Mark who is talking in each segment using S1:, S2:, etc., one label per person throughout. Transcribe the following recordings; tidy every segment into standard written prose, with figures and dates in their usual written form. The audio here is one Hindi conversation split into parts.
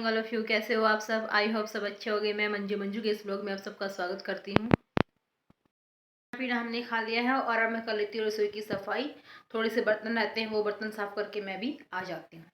S1: All of you. कैसे हो आप सब? आई होप सब अच्छे होंगे। मैं मंजू के इस ब्लॉग में आप सबका स्वागत करती हूँ। पीना हमने खा लिया है और अब मैं कर लेती हूँ रसोई की सफाई। थोड़े से बर्तन रहते हैं, वो बर्तन साफ करके मैं भी आ जाती हूँ।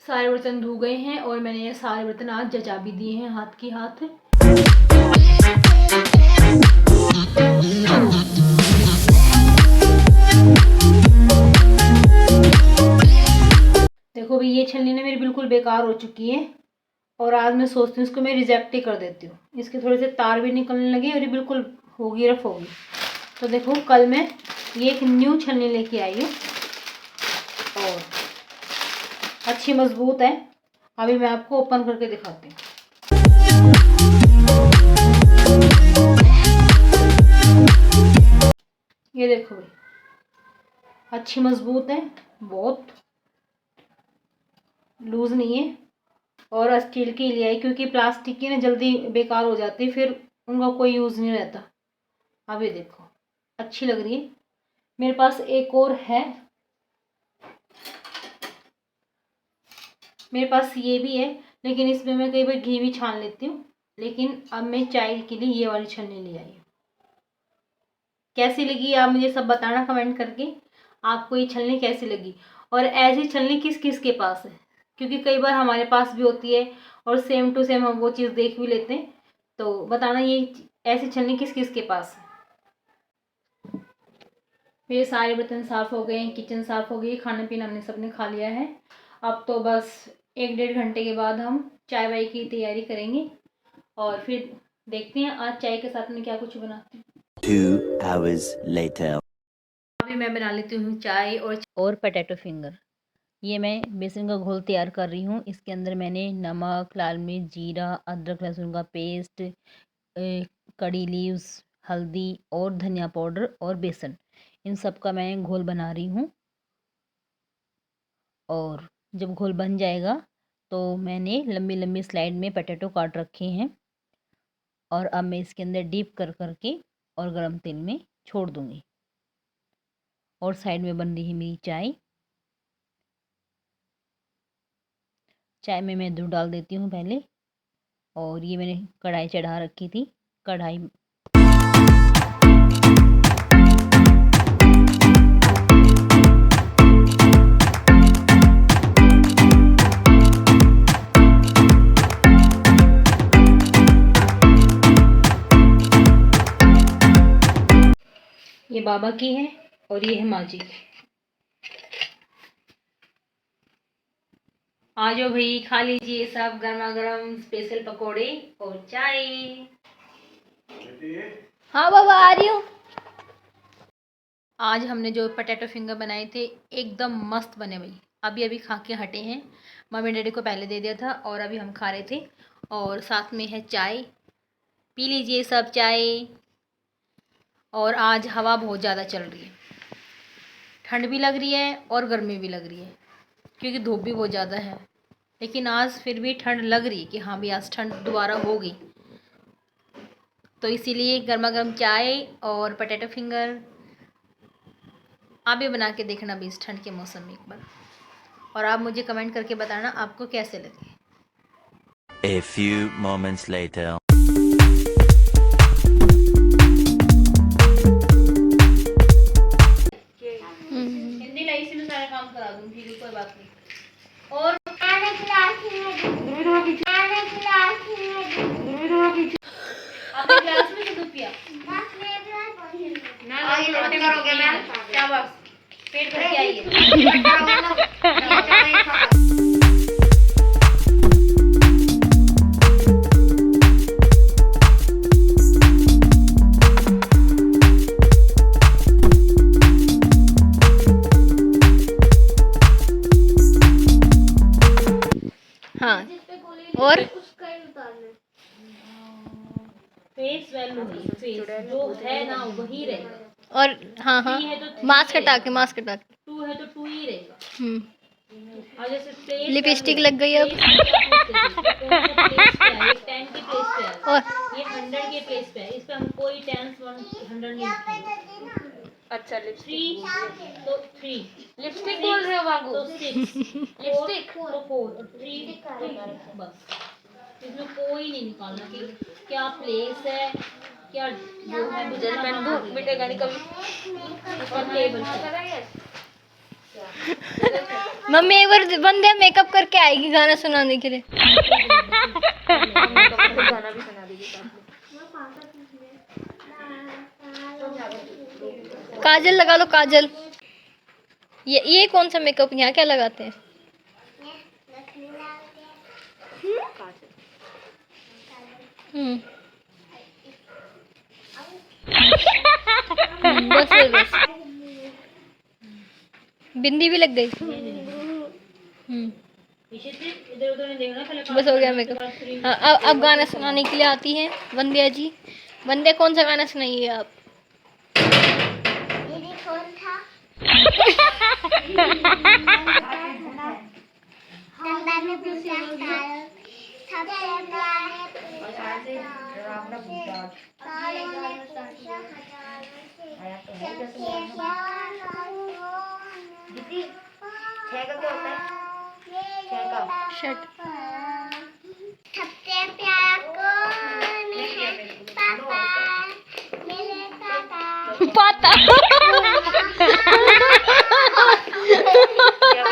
S1: सारे बर्तन धो गए हैं और मैंने ये सारे बर्तन आज जचा भी दिए हैं हाथ की हाथ। देखो भाई, ये छलनी ना मेरी बिल्कुल बेकार हो चुकी है और आज मैं सोचती हूँ इसको मैं रिजेक्ट ही कर देती हूँ। इसके थोड़े से तार भी निकलने लगे और ये बिल्कुल होगी रफ होगी। तो देखो कल मैं ये एक न्यू छलनी लेके आई हूँ और अच्छी मजबूत है। अभी मैं आपको ओपन करके दिखाती हूँ। ये देखो भाई, अच्छी मजबूत है, बहुत लूज नहीं है और स्टील की ले आई क्योंकि प्लास्टिक की ना जल्दी बेकार हो जाती है, फिर उनका कोई यूज़ नहीं रहता। अब ये देखो अच्छी लग रही है। मेरे पास एक और है, मेरे पास ये भी है, लेकिन इसमें मैं कई बार घी भी छान लेती हूँ। लेकिन अब मैं चाय के लिए ये वाली छलनी ले आई हूँ। कैसी लगी आप मुझे सब बताना कमेंट करके, आपको ये छलनी कैसी लगी और ऐसी छलनी किस किस के पास है, क्योंकि कई बार हमारे पास भी होती है और सेम टू सेम हम वो चीज़ देख भी लेते हैं। तो बताना ये ऐसी छलनी किस किस के पास है। मेरे सारे बर्तन साफ़ हो गए हैं, किचन साफ़ हो गई, खाना पीना हमने सबने खा लिया है। अब तो बस 1-1.5 घंटे के बाद हम चाय वाय की तैयारी करेंगे और फिर देखते हैं आज चाय के साथ में क्या कुछ बनाते हैं।
S2: 2 hours later.
S1: अभी मैं बना लेती हूँ चाय और पोटैटो फिंगर। ये मैं बेसन का घोल तैयार कर रही हूँ। इसके अंदर मैंने नमक, लाल मिर्च, जीरा, अदरक लहसुन का पेस्ट, कड़ी लीव्स, हल्दी और धनिया पाउडर और बेसन, इन सब का मैं घोल बना रही हूँ। और जब घोल बन जाएगा तो मैंने लंबी लंबी स्लाइड में पोटैटो काट रखे हैं और अब मैं इसके अंदर डीप कर करके और गरम तेल में छोड़ दूँगी। और साइड में बन रही है मेरी चाय। चाय में मैं दूध डाल देती हूँ पहले। और ये मैंने कढ़ाई चढ़ा रखी थी। कढ़ाई ये बाबा की है और ये है माँ जी की। आ जाओ भाई, खा लीजिए सब गर्मा गर्म स्पेशल पकोड़े और चाय। हाँ बाबा आ रही हूँ। आज हमने जो पोटैटो फिंगर बनाए थे एकदम मस्त बने भाई। अभी अभी खा के हटे हैं। मम्मी डैडी को पहले दे दिया था और अभी हम खा रहे थे। और साथ में है चाय, पी लीजिए सब चाय। और आज हवा बहुत ज़्यादा चल रही है, ठंड भी लग रही है और गर्मी भी लग रही है क्योंकि धूप भी बहुत ज़्यादा है। लेकिन आज फिर भी ठंड लग रही है कि हाँ भी आज ठंड दोबारा होगी। तो इसीलिए गर्मा गर्म चाय और पोटैटो फिंगर आप भी बना के देखना भी इस ठंड के मौसम में एक बार। और आप मुझे कमेंट करके बताना आपको कैसे लगे।
S2: A few moments later.
S1: Hindi लाई से मैं सारा काम करा दूंगी, कोई बात नहीं। और आपने क्लास में दूध पिया ना? लोटे करोगे मैम? क्या बस पेट भर के आइए। हाँ और फेस वैल्यू फेस जो है ना वही रहेगा। और हाँ हाँ मास्क हटा के 2 है तो 2 ही रहेगा। और जैसे लिपस्टिक लग गई अब। ये 10 के प्लेस पे है और ये 100 के प्लेस पे है। इस पे हम कोई 10 100 नहीं लिखेंगे। अच्छा लिपस्टिक तो 3 लिपस्टिक बोल रहे हो बाबू तो 6 लिपस्टिक तो 4 3 बस। इसमें कोई नहीं निकालना कि क्या प्लेस है क्या जो है मुझे मिटेगा नहीं कभी। और टेबल मम्मी एक बार बंदे मेकअप करके आएगी गाना सुनाने के लिए। गाना भी सुना देगी। काजल लगा लो काजल। ये कौन सा मेकअप यहाँ क्या लगाते हैं? बस बस बिंदी भी लग गई। इधर उधर नहीं देखना बस हो गया मेकअप। हाँ अब गाना सुनाने के लिए आती हैं वंद्या जी। वंद्या कौन सा गाना सुनाइए आप? शट सबसे प्यार कौन है पापा मेरे पापा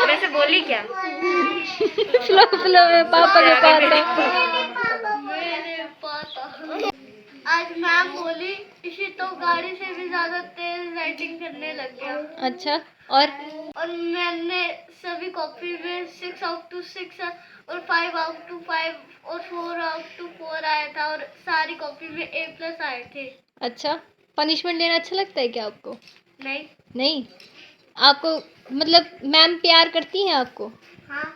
S1: वैसे बोली क्या फ्लो में पापा के पापा मेरे पापा। आज मैम बोली इसी तो गाड़ी से भी ज्यादा तेज राइटिंग करने लग गया। अच्छा और मैंने सभी कॉपी में 6 आउट टू 6 और 5 आउट टू 5 और 4 आउट टू 4 आया था और सारी कॉपी में A+ आए थे। अच्छा पनिशमेंट लेना अच्छा लगता है क्या आपको? नहीं नहीं आपको मतलब मैम प्यार करती हैं आपको? हाँ।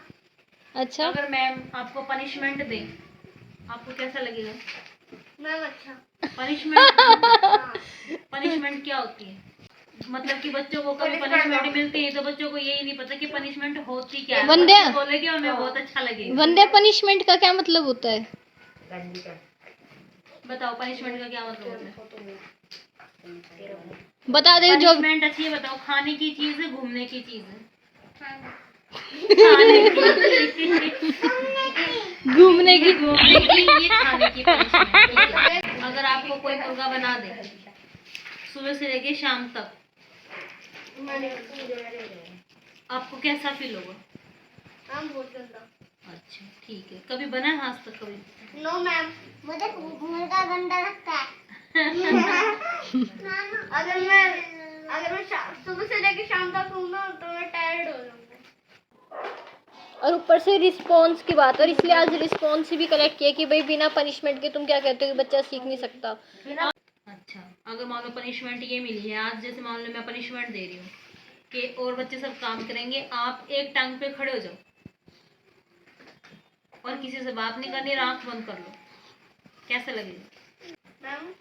S1: अच्छा अगर मैम आपको पनिशमेंट दे आपको कैसा लगेगा? मैम अच्छा पनिशमेंट क्या होती है? मतलब कि बच्चों को कभी पनिशमेंट मिलती है तो बच्चों को यही नहीं पता कि पनिशमेंट होती क्या है। वंद्या बोलेगी हमें बहुत अच्छा लगेगा। वंद्या पनिशमेंट का क्या मतलब होता है? बताओ पनिशमेंट का क्या मतलब होता है? बता दे जो पनिशमेंट अच्छी है बताओ। खाने की चीज है घूमने की चीज है? घूमने की ये खाने की पनिशमेंट। अगर आपको कोई मुर्गा बना दे सुबह से लेके शाम तक आपको कैसा फील होगा? बहुत गंदा। अच्छा ठीक है कभी बना है आज तक कभी? नो मैम मुझे मुर्गा गंदा लगता है। अगर मैं सुबह से लेके शाम तक हूँ ना तो मैं टायर्ड हो जाऊंगा। और ऊपर से रिस्पॉन्स की बात और इसलिए आज रिस्पॉन्स भी कलेक्ट किया कि भाई बिना पनिशमेंट के तुम क्या कहते हो कि बच्चा सीख नहीं सकता। अच्छा अगर मान लो पनिशमेंट ये मिली है आज जैसे मान लो मैं पनिशमेंट दे रही हूँ कि और बच्चे सब काम करेंगे आप एक टांग पे खड़े हो जाओ और किसी से बात नहीं करनी आंख बंद कर लो कैसा लगेगा? मैम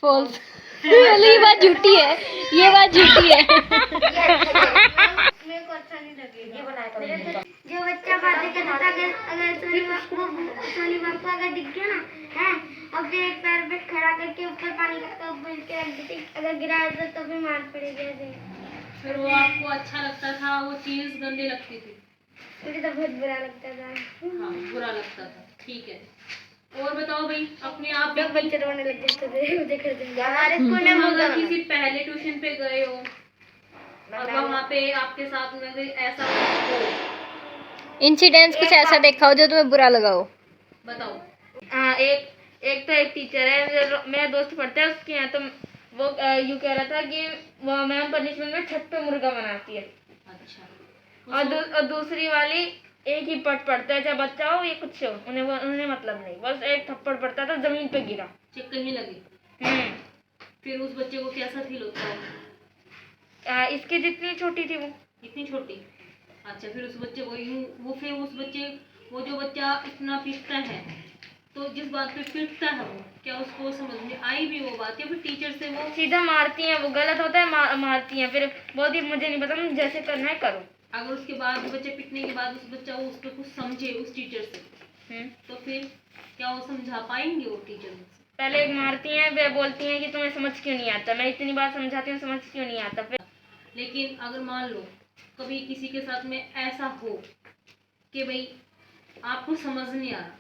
S1: फॉल्स ये बात झूठी है ये बात झूठी है। मेरे को अच्छा नहीं लगेगा। ये बनाया था जो बच्चा बातें करता अगर शनिवार को अगर दिख गया ना है अब एक पैर पे खड़ा करके ऊपर पानी का कप भर के रख देती अगर गिराया तो भी मार पड़ेगी। फिर वो आपको अच्छा लगता था वो चीज गंदी लगती थी? मुझे तो बहुत बुरा लगता था। हाँ बुरा लगता था ठीक है। और बताओ भाई अपने आप जब बच्चे रोने लग जाते थे मुझे घर जाएंगे हमारे स्कूल में अगर किसी पहले ट्यूशन पे गए हो और वहाँ पे आपके साथ में ऐसा इंसिडेंस कुछ ऐसा देखा हो जो तुम्हें बुरा लगा हो? बताओ। हाँ एक टीचर है मेरा दोस्त पढ़ता है उसके यहाँ तो
S3: वो यूँ कह रहा था कि वो मैम पनिशमेंट में छत पे मुर्गा बनाती है।
S1: अच्छा।
S3: और दूसरी वाली एक ही पट पड़ता है, चाहे बच्चा हो या कुछ हो, उन्हें मतलब नहीं, बस एक थप्पड़ पड़ता था, जमीन पे गिरा।
S1: चेक कहीं लगे। फिर उस बच्चे को कैसा फील होता है?
S3: इसके जितनी छोटी थी वो।
S1: इतनी छोटी? अच्छा, फिर उस बच्चे को वो जो बच्चा इतना पीटता है, तो जिस बात पे पीटता है वो, क्या उसको समझ में आई भी वो बात, या फिर टीचर से वो
S3: सीधा मारती हैं, वो गलत होता है मारती हैं, फिर बहुत ही मुझे नहीं पता, जैसे करना है करो।
S1: अगर उसके बाद बच्चे पीटने के बाद उस बच्चा उस पर कुछ समझे उस टीचर से, तो फिर क्या वो समझा पाएंगे वो टीचर?
S3: पहले मारती हैं, वे बोलती हैं कि तुम्हें समझ क्यों नहीं आता, मैं इतनी बार समझाती हूँ, समझ क्यों नहीं आता। फिर
S1: लेकिन अगर मान लो कभी किसी के साथ में ऐसा हो कि भाई आपको समझ नहीं आ रहा,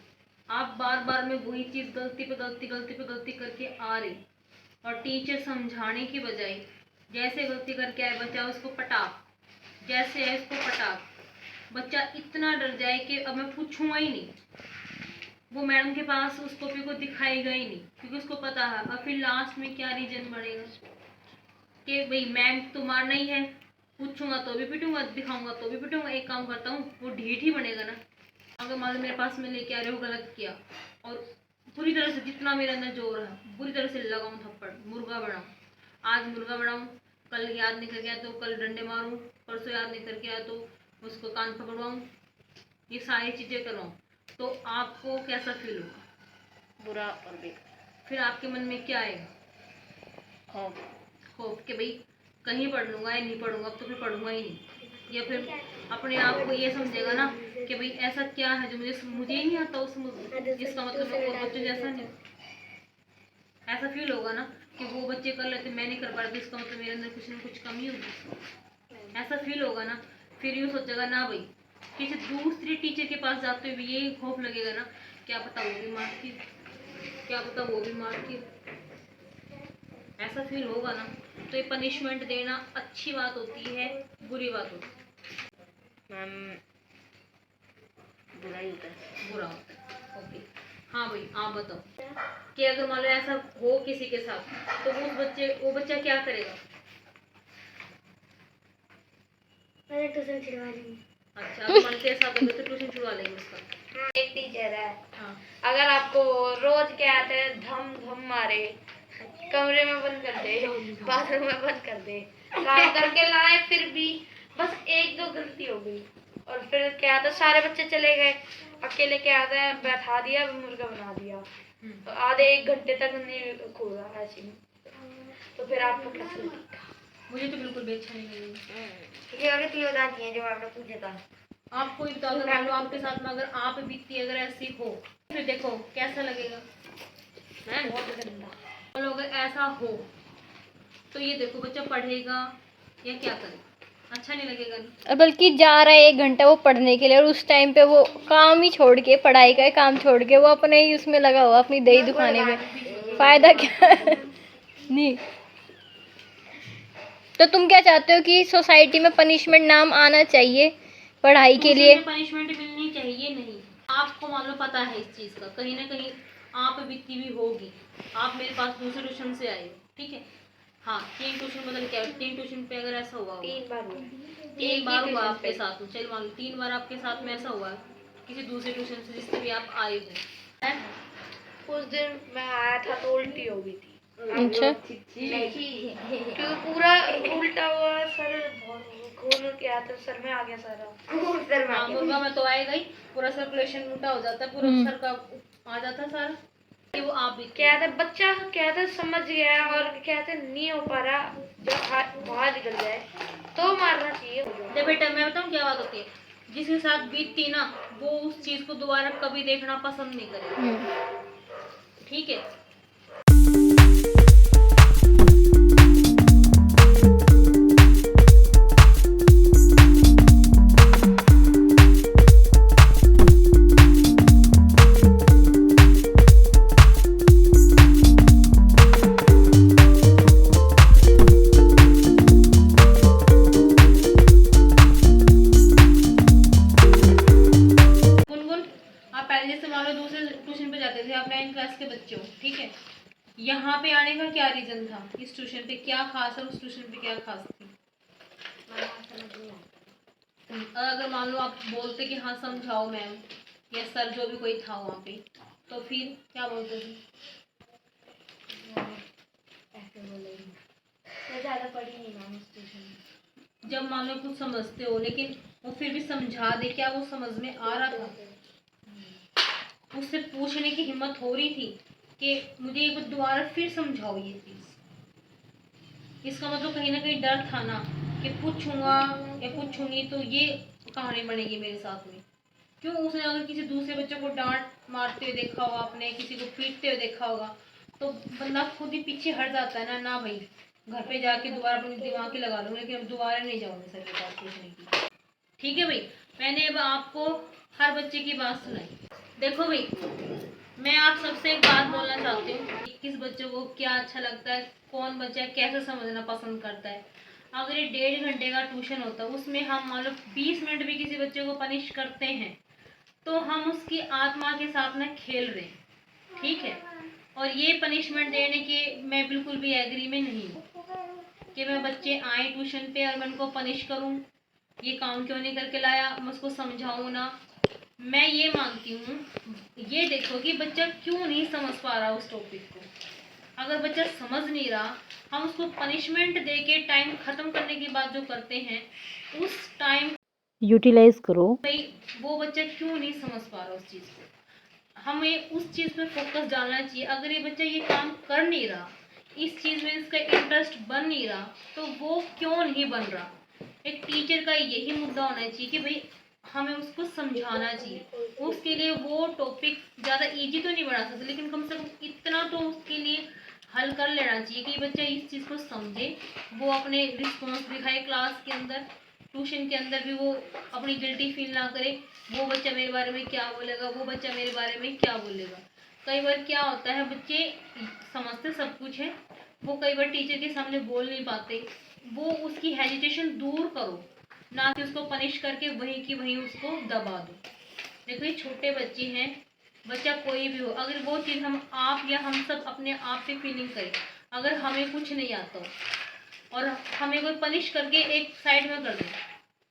S1: आप बार बार में वही चीज़ गलती पे गलती करके आ रहे, और टीचर समझाने की बजाय जैसे गलती करके आए बच्चा उसको पटाख, जैसे है इसको पटाख, बच्चा इतना डर जाए कि अब मैं पूछूंगा ही नहीं, वो मैडम के पास उस कॉपी को दिखाएगा ही नहीं, क्योंकि उसको पता है। और फिर लास्ट में क्या रीजन बढ़ेगा कि भाई मैम तो मारना ही है, पूछूंगा तो भी पिटूंगा, दिखाऊंगा तो भी पिटूंगा, एक काम करता हूँ, वो ढीठ ही बनेगा ना। अगर मान लो मेरे पास में लेके आ रहे हो, गलत किया, और पूरी तरह से जितना मेरे अंदर जोर है पूरी तरह से लगाऊं थप्पड़, मुर्गा बनाऊं, आज मुर्गा बनाऊं, कल याद नहीं करके आया तो कल डंडे मारूं, परसों याद नहीं करके आया तो उसको कान पकड़वाऊं, ये सारी चीज़ें करवाऊं, तो आपको कैसा फील होगा?
S3: बुरा और बेकार।
S1: फिर आपके मन में क्या आएगा? खौफ कि भाई कहीं पढ़ लूंगा या नहीं पढ़ूंगा, अब तो फिर पढ़ूंगा ही नहीं, या फिर अपने आप को ये समझेगा ना कि भाई ऐसा क्या है जो मुझे ही नहीं आता, इसका मतलब मैं और बच्चों जैसा नहीं। ऐसा फील होगा ना कि वो बच्चे कर लेते मैं नहीं कर पा रहा, तो इसका मतलब मेरे अंदर कुछ ना कुछ कमी होगी, ऐसा फील होगा ना। फिर यूँ सोचेगा ना भाई, किसी दूसरी टीचर के पास जाते हुए ये खौफ लगेगा ना, क्या पता वो भी मारती, क्या पता वो भी मारती, ऐसा फील होगा ना। तो ये पनिशमेंट देना अच्छी बात होती है, बुरी बात होती है?
S3: मैम बुरा ही होता है।
S1: बुरा होता है। ओके, हाँ भाई आप बताओ कि अगर मान लो ऐसा हो किसी के साथ, तो वो बच्चा क्या करेगा?
S3: ट्यूशन छुड़वा देंगे।
S1: अच्छा, अगर मान लो ऐसा होगा तो ट्यूशन छुड़वा लेंगे उसका।
S3: एक टीचर है,
S1: हाँ,
S3: अगर आपको रोज क्या आते हैं धम धम मारे, कमरे में बंद कर दे, बाथरूम में बंद कर दे, काम करके लाए, फिर भी बस एक दो गलती हो गई, और फिर क्या आता, सारे बच्चे चले गए, अकेले क्या आता है, बैठा दिया, मुर्गा बना दिया, तो आधे एक घंटे तक नहीं खोला ऐसे में, तो फिर आपको कैसे लगेगा?
S1: मुझे तो बिल्कुल भी अच्छा नहीं लगेगा।
S3: ये और तीन बताती हैं जो आपने पूछा था।
S1: आपको भी बताओ, अगर मान लो आपके साथ में अगर आप बीतती अगर ऐसी हो, फिर देखो कैसा लगेगा।
S3: बहुत गंदा।
S1: और अगर ऐसा हो तो ये देखो बच्चा पढ़ेगा या क्या करेगा? अच्छा नहीं लगेगा ना।
S4: और बल्कि जा रहा है 1 घंटा वो पढ़ने के लिए, और उस टाइम पे वो काम ही छोड़ के, पढ़ाई का काम छोड़ के वो अपने ही उसमें लगा हुआ अपनी दही दुखाने में, फायदा क्या है? नहीं तो तुम क्या चाहते हो कि सोसाइटी में पनिशमेंट नाम आना चाहिए पढ़ाई के लिए?
S1: पनिशमेंट मिलनी चाहिए नहीं। आपको मान लो पता है इस चीज़ का, कहीं ना कहीं आप बीती भी होगी, आप मेरे पास दूसरे ट्यूशन से आए हो, ठीक है, हाँ 3 ट्यूशन बदल के 3 ट्यूशन पे अगर ऐसा हुआ, 3 बार हुआ आपके साथ में, चल मान लो 3 बार आपके साथ में ऐसा हुआ किसी दूसरे ट्यूशन से जिससे भी आप आए हो।
S3: उस दिन मैं आया था तो उल्टी हो गई थी।
S4: अच्छा,
S3: क्योंकि पूरा उल्टा हुआ, सर घूम के आया था, सर में आ गया सारा।
S1: हाँ, मुर्गा में तो आएगा ही, पूरा सर्कुलेशन उल्टा हो जाता है, पूरा सर का आ जाता है सारा, कि वो आप भी
S3: क्या था, बच्चा क्या था समझ गया, और क्या था नहीं हो पा रहा, जब बाहर निकल जाए तो मारना चाहिए।
S1: जब बेटा मैं बताऊँ क्या बात होती है, जिसके साथ बीतती ना वो उस चीज को दोबारा कभी देखना पसंद नहीं करेगा, ठीक है। गुनगुन, आप पहले जैसे मान लो दूसरे ट्यूशन पे जाते थे, आप 9th क्लास के बच्चे हो, ठीक है, यहाँ पे आने का क्या रीजन था? इस ट्यूशन पे क्या खास है, उस ट्यूशन पे क्या खास थी? अगर मान लो आप बोलते कि हाँ समझाओ मैम या सर जो भी कोई था वहाँ पे, तो फिर क्या बोलते थे?
S3: ऐसे बोलेंगे मैं ज़्यादा पढ़ी नहीं मैम उस ट्यूशन में।
S1: जब मान लो कुछ समझते हो लेकिन वो फिर भी समझा दे, क्या वो समझ में आ रहा था? उससे पूछने की हिम्मत हो रही थी कि मुझे एक बार दोबारा फिर समझाओ ये चीज़। इसका मतलब कहीं ना कहीं डर था ना कि पूछूंगा या पूछूंगी तो ये कहानी बनेगी मेरे साथ में। क्यों? उसने अगर किसी दूसरे बच्चे को डांट मारते हुए देखा होगा, आपने किसी को पीटते हुए देखा होगा, तो बंदा खुद ही पीछे हट जाता है ना। ना भाई, घर पे जाके दोबारा अपनी दिमाग की लगा लूँगी, लेकिन अब दोबारा नहीं जाऊँगी सर के पास पूछने की। ठीक है भाई, मैंने अब आपको हर बच्चे की बात सुनाई। देखो भाई, मैं आप सबसे एक बात बोलना चाहती हूँ कि किस बच्चे को क्या अच्छा लगता है, कौन बच्चा कैसे समझना पसंद करता है। अगर ये 1.5 घंटे का ट्यूशन होता है, उसमें हम मान लो 20 मिनट भी किसी बच्चे को पनिश करते हैं, तो हम उसकी आत्मा के साथ में खेल रहे हैं। ठीक है? और ये पनिशमेंट देने के मैं बिल्कुल भी एग्री में नहीं हूँ कि मैं बच्चे आए ट्यूशन पे और मैं उनको पनिश करूँ, ये काम क्यों नहीं करके लाया, मैं उसको समझाऊँ ना। मैं ये मानती हूँ, ये देखो कि बच्चा क्यों नहीं समझ पा रहा उस टॉपिक को। अगर बच्चा समझ नहीं रहा, हम उसको पनिशमेंट दे के टाइम ख़त्म करने के बाद जो करते हैं, उस टाइम
S4: यूटिलाइज करो।
S1: भाई वो बच्चा क्यों नहीं समझ पा रहा उस चीज़ को। हमें उस चीज़ पे फोकस डालना चाहिए। अगर ये बच्चा ये काम कर नहीं रहा, इस चीज़ में इसका इंटरेस्ट बन नहीं रहा, तो वो क्यों नहीं बन रहा। एक टीचर का यही मुद्दा होना चाहिए कि भाई हमें उसको समझाना चाहिए। उसके लिए वो टॉपिक ज़्यादा इजी तो नहीं बना सकते, लेकिन कम से कम इतना तो उसके लिए हल कर लेना चाहिए कि बच्चा इस चीज़ को समझे, वो अपने रिस्पॉन्स दिखाए क्लास के अंदर, ट्यूशन के अंदर भी वो अपनी गिल्टी फील ना करे। वो बच्चा मेरे बारे में क्या बोलेगा, वो बच्चा मेरे बारे में क्या बोलेगा। कई बार क्या होता है, बच्चे समझते सब कुछ है, वो कई बार टीचर के सामने बोल नहीं पाते। वो उसकी हेजिटेशन दूर करो, ना कि उसको पनिश करके वहीं की वहीं उसको दबा दो। देखो ये छोटे बच्चे हैं, बच्चा कोई भी हो, अगर वो चीज़ हम आप या हम सब अपने आप पे फीलिंग करें, अगर हमें कुछ नहीं आता हो और हमें कोई पनिश करके एक साइड में कर दे,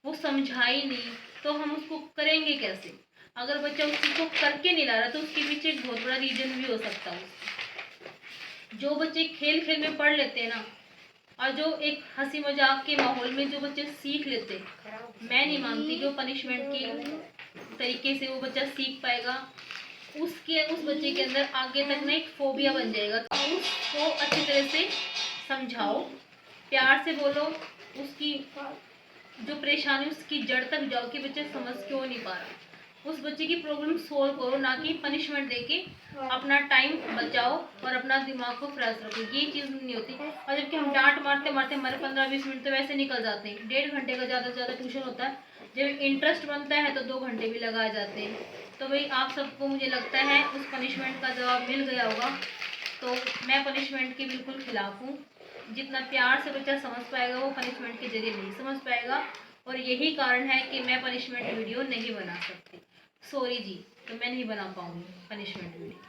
S1: वो समझा ही नहीं, तो हम उसको करेंगे कैसे? अगर बच्चा उस चीज़ को करके नहीं ला रहा, तो उसके पीछे एक बहुत बड़ा रीजन भी हो सकता है। जो बच्चे खेल खेल में पढ़ लेते हैं ना, और जो एक हंसी मजाक के माहौल में जो बच्चे सीख लेते हैं, मैं नहीं मानती कि वो पनिशमेंट की तरीके से वो बच्चा सीख पाएगा। उस बच्चे के अंदर आगे तक ना एक फोबिया बन जाएगा। तो उसको अच्छी तरह से समझाओ, प्यार से बोलो, उसकी जो परेशानी उसकी जड़ तक जाओ कि बच्चा समझ क्यों नहीं पा रहा। उस बच्चे की प्रॉब्लम सोल्व करो, ना कि पनिशमेंट देके अपना टाइम बचाओ और अपना दिमाग को फ्रेश रखो। ये चीज़ नहीं होती। और जबकि हम डांट मारते मारते हमारे 15-20 मिनट तो वैसे निकल जाते हैं। 1.5 घंटे का ज़्यादा से ज़्यादा ट्यूशन होता है। जब इंटरेस्ट बनता है तो 2 घंटे भी लगाए जाते हैं। तो भाई आप सबको मुझे लगता है उस पनिशमेंट का जवाब मिल गया होगा। तो मैं पनिशमेंट के बिल्कुल खिलाफ हूँ। जितना प्यार से बच्चा समझ पाएगा वो पनिशमेंट के जरिए नहीं समझ पाएगा, और यही कारण है कि मैं पनिशमेंट वीडियो नहीं बना सकती। सॉरी जी, तो मैं नहीं बना पाऊंगी पनिशमेंट वीडियो।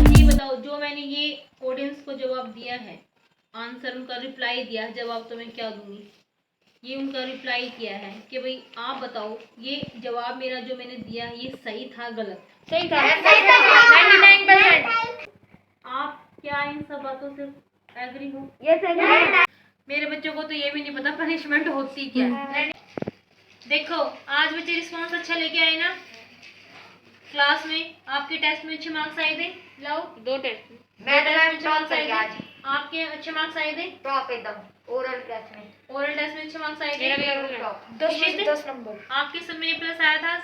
S1: ये बताओ, जो मैंने ये ऑडियंस को जवाब दिया है, आंसर उनका रिप्लाई दिया है, जवाब तो मैं क्या दूंगी? ये उनका रिप्लाई किया है कि भाई आप बताओ ये जवाब मेरा जो मैंने दिया है ये सही था गलत?
S3: सही था 99%।
S1: आप क्या इन सब बातों से एग्री हो?
S3: ये सही है।
S1: मेरे बच्चों को तो ये भी नहीं पता पनिशमेंट होती क्या है। देखो आज बच्चे रिस्पॉन्स अच्छा लेके आए ना, क्लास में आपके टेस्ट में अच्छे मार्क्स आए थे। लाओ
S3: 2 टेस्ट
S1: मैं अच्छे मार्क्स आए थे, आपके अच्छे मार्क्स आए थे,
S3: टॉप एकदम ओरल टेस्ट में।
S1: ओरल टेस्ट में अच्छे मार्क्स आए थे,
S3: टॉप 10 नंबर।
S1: आपके सब में प्लस आया था,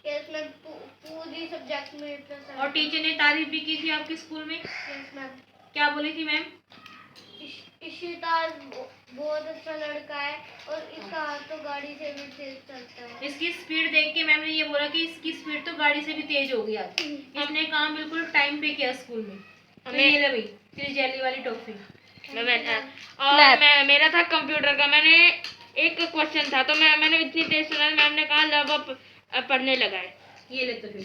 S3: इसमें पूरी सब्जेक्ट में प्लस है।
S1: और टीचर ने तारीफ भी की थी आपके स्कूल में। क्या बोली थी मैम?
S3: इशिता बहुत अच्छा लड़का है और इसका हाथ तो गाड़ी से भी तेज चलता है।
S1: इसकी स्पीड देख के मैम ने ये बोला कि इसकी स्पीड तो गाड़ी से भी तेज हो गई आज। इसने काम बिल्कुल टाइम पे किया स्कूल में। तो ये ले भाई तेरी जेली वाली टॉफी।
S3: मेरा था कंप्यूटर का। मैंने एक क्वेश्चन था तो मैंने इतनी तेज सुना, मैम ने कहा लब अब पढ़ने लगा है।
S1: ये ले तो फिर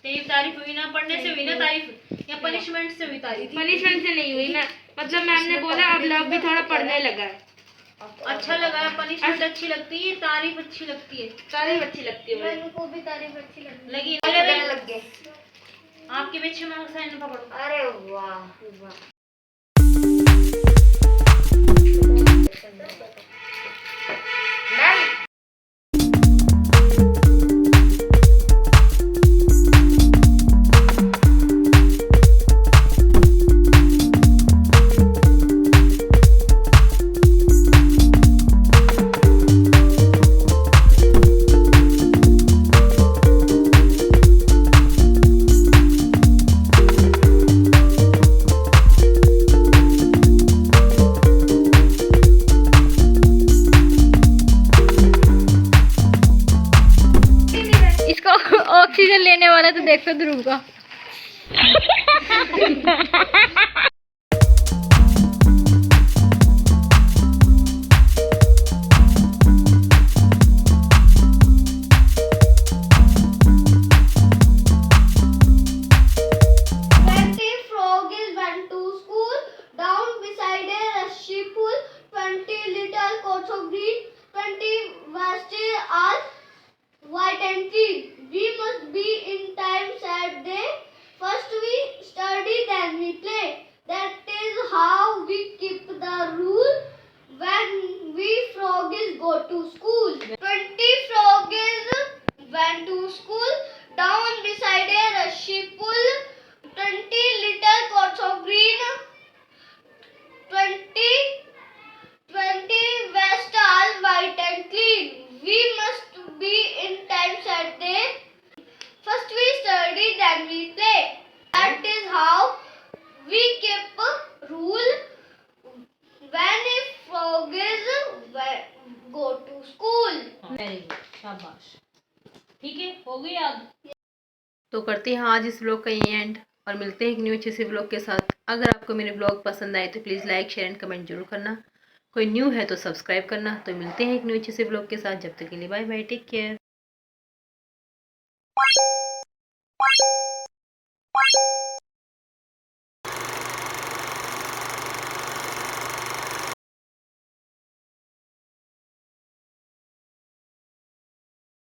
S1: तेरी तारीफ हुई ना, पढ़ने से हुई ना तारीफ या पनिशमेंट से हुई तारीफ?
S3: पनिशमेंट से नहीं हुई ना, मतलब मैम ने बोला अब लब भी थोड़ा पढ़ने लगा है।
S1: अच्छा लगा है? पनिशमेंट अच्छी लगती है, तारीफ अच्छी लगती है?
S3: तारीफ अच्छी लगती है मुझे।
S4: मेरे को भी तारीफ अच्छी लगी।
S1: लगी
S3: लग गए।
S1: आपके पीछे मैं साइन पकड़ो।
S3: अरे वाह मैम।
S4: इसको ऑक्सीजन लेने वाला तो देखो ध्रुव का।
S5: Frog is went to school. Down beside a rushy pool, 20 little coats of green, 20 vested are white and clean. We must be in time, said they. First we study, then we play. That is how we keep the rule when we frogs go to school. 20 frogs went to school. Down beside a rushy pool, 20 little coats of green, 20 vests all white and clean. We must be in time, said they. First we study, then we play. That is how we keep rule when if frogs go to school.
S1: Very good, शाबाश। ठीक है, हो गई याद। तो करते हैं आज इस व्लॉग का ये एंड और मिलते हैं एक न्यू अच्छे से व्लॉग के साथ। अगर आपको मेरे व्लॉग पसंद आए तो please like share and comment जरूर करना। कोई न्यू है तो सब्सक्राइब करना। तो मिलते हैं एक न्यू अच्छे से व्लॉग के साथ। जब तक के लिए बाय बाय, टेक केयर।